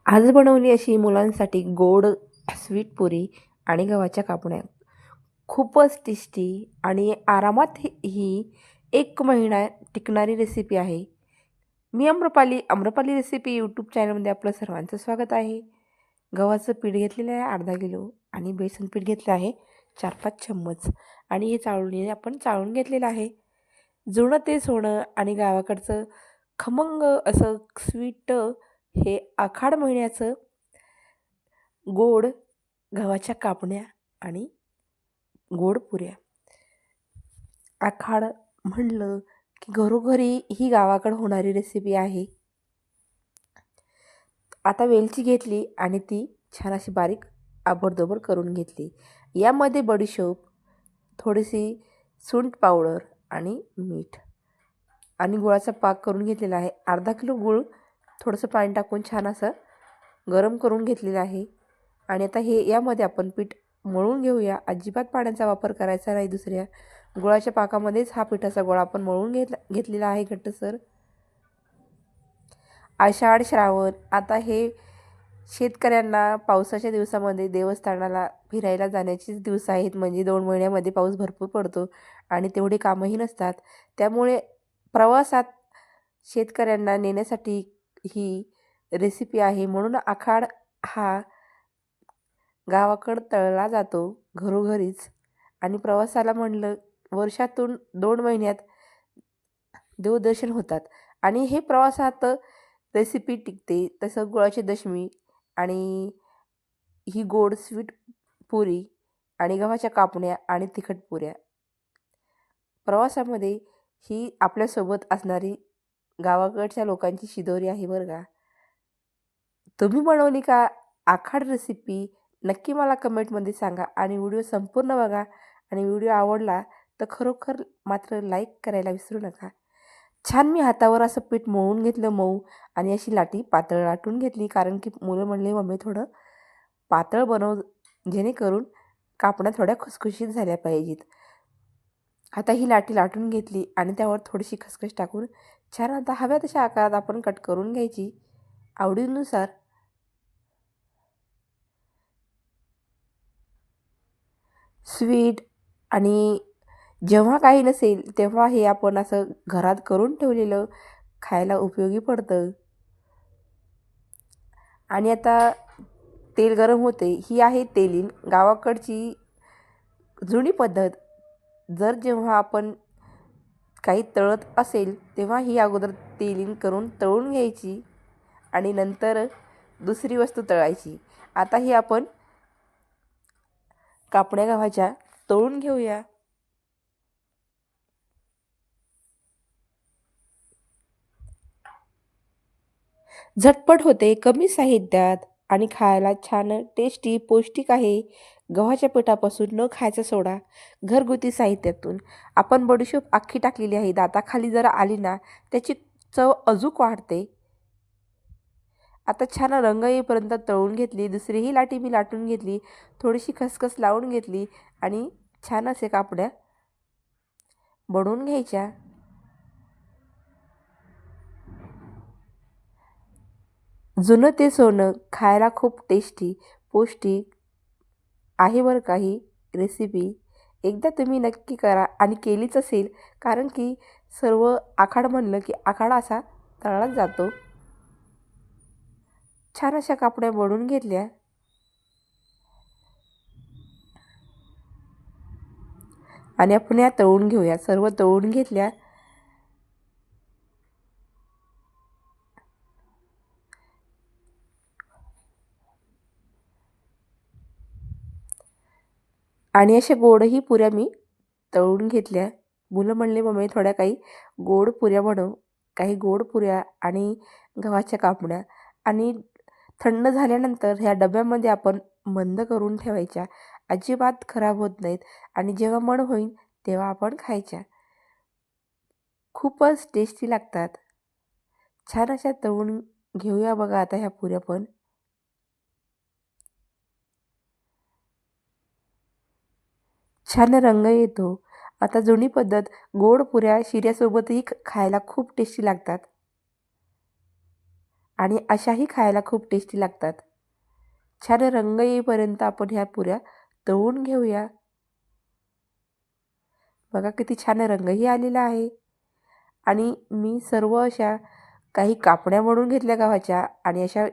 आज बनवली अशी मुलांसाठी गोड स्वीट पुरी आणि गव्हाच्या कापण्या. खूपच टेस्टी आणि आरामात ही 1 महिना टिकणारी रेसिपी आहे. मी आम्रपाली रेसिपी यूट्यूब चॅनलमध्ये आपलं सर्वांचं स्वागत आहे. गव्हाचं पीठ घेतलेलं आहे अर्धा किलो आणि बेसन पीठ घेतलं आहे 4-5 चम्मच आणि हे आपण चाळून घेतलेलं आहे. जुनं ते सोनं आणि गावाकडचं खमंग असं स्वीट हे आखाड महिन्याचं गोड गव्हाच्या कापण्या आणि गोड पुऱ्या. आखाड म्हणलं की घरोघरी ही गावाकडं होणारी रेसिपी आहे. आता वेलची घेतली आणि ती छान अशी बारीक आबडधोबड करून घेतली. यामध्ये बडीशोप, थोडीशी सुंठ पावडर आणि मीठ आणि गुळाचा पाक करून घेतलेला आहे. अर्धा किलो गूळ थोडंसं पाणी टाकून छान असं गरम करून घेतलेलं आहे. आणि आता यामध्ये आपण पीठ मळून घेऊया. अजिबात पाण्याचा वापर करायचा नाही. दुसऱ्या गुळाच्या पाकामध्येच हा पिठाचा गोळा आपण मळून घेतलेला आहे घट्टसर. आषाढ श्रावण आता हे शेतकऱ्यांना पावसाच्या दिवसामध्ये देवस्थानाला फिरायला जाण्याचीच दिवस आहेत. म्हणजे 2 महिन्यामध्ये पाऊस भरपूर पडतो आणि तेवढे कामही नसतात. त्यामुळे प्रवासात शेतकऱ्यांना नेण्यासाठी ही रेसिपी आहे. म्हणून आखाड हा गावाकडं तळला जातो घरोघरीच. आणि प्रवासाला म्हणलं वर्षातून 2 महिन्यात देवदर्शन होतात आणि हे प्रवासात रेसिपी टिकते. तसं गुळाची दशमी आणि ही गोड स्वीट पुरी आणि गव्हाच्या कापण्या आणि तिखट पुऱ्या. प्रवासामध्ये ही आपल्यासोबत असणारी गावाकडच्या लोकांची शिदोरी आहे बरं का. तुम्ही बनवली का आखाड रेसिपी? नक्की मला कमेंटमध्ये सांगा आणि व्हिडिओ संपूर्ण बघा आणि व्हिडिओ आवडला तर खरोखर मात्र लाईक करायला विसरू नका. छान मी हातावर असं पीठ मळून घेतलं मऊ आणि अशी लाटी पातळ लाटून घेतली. कारण की मुलं म्हणले, "मम्मी थोडं पातळ बनव जेणेकरून कापण्या थोड्या खुसखुशीत झाल्या पाहिजेत." आता ही लाटी लाटून घेतली आणि त्यावर थोडीशी खसखस टाकून छान आता हव्या तशा आकारात आपण कट करून घ्यायची आवडीनुसार. स्वीट आणि जेव्हा काही नसेल तेव्हा हे आपण असं घरात करून ठेवलेलं खायला उपयोगी पडतं. आणि आता तेल गरम होते. ही आहे तेलीन गावाकडची जुनी पद्धत. जेव्हा आपण काही तळत असेल तेव्हा ही अगोदर तेलीन करून तळून घ्यायची आणि नंतर दुसरी वस्तू तळायची. आता ही आपण कापण्या गव्हाच्या तळून घेऊया. झटपट होते, कमी साहित्यात आणि खायला छान टेस्टी, पौष्टिक आहे. गव्हाच्या पिठापासून न खायचा सोडा. घरगुती साहित्यातून आपण बडीशोप अख्खी टाकलेली आहे. दाताखाली जर आली ना त्याची चव अजूक वाढते. आता छान रंग येईपर्यंत तळून घेतली. दुसरीही लाटी मी लाटून घेतली. थोडीशी खसखस लावून घेतली आणि छान असे कापड्या बनवून घ्यायच्या. जुनं ते सोनं खायला खूप टेस्टी, पौष्टिक आहे बरं का ही रेसिपी. एकदा तुम्ही नक्की करा आणि केलीच असेल. कारण की सर्व आखाड म्हणलं की आखाड असा तळलाच जातो. छान अशा कापड्या बनवून घेतल्या आणि आपण या तळून घेऊया. सर्व तळून घेतल्या आणि अशा गोडही पुऱ्या मी तळून घेतल्या. मुलं म्हणले, "मम्मी थोड्या काही गोड पुऱ्या बनव." काही गोड पुऱ्या आणि गव्हाच्या कापण्या आणि थंड झाल्यानंतर ह्या डब्यामध्ये आपण बंद करून ठेवायच्या. अजिबात खराब होत नाहीत आणि जेव्हा मन होईल तेव्हा आपण खायच्या. खूपच टेस्टी लागतात. छान अशा तळून घेऊया बघा आता ह्या पुऱ्या पण. छान रंग येतो. आता जुनी पद्धत गोड पुऱ्या शिऱ्यासोबतही खायला खूप टेस्टी लागतात. आणि अशाही खायला खूप टेस्टी लागतात. छान रंग येईपर्यंत आपण ह्या पुऱ्या तळून घेऊया. बघा किती छान रंगही आलेला आहे. आणि मी सर्व अशा काही कापण्या बनवून घेतल्या गव्हाच्या आणि अशा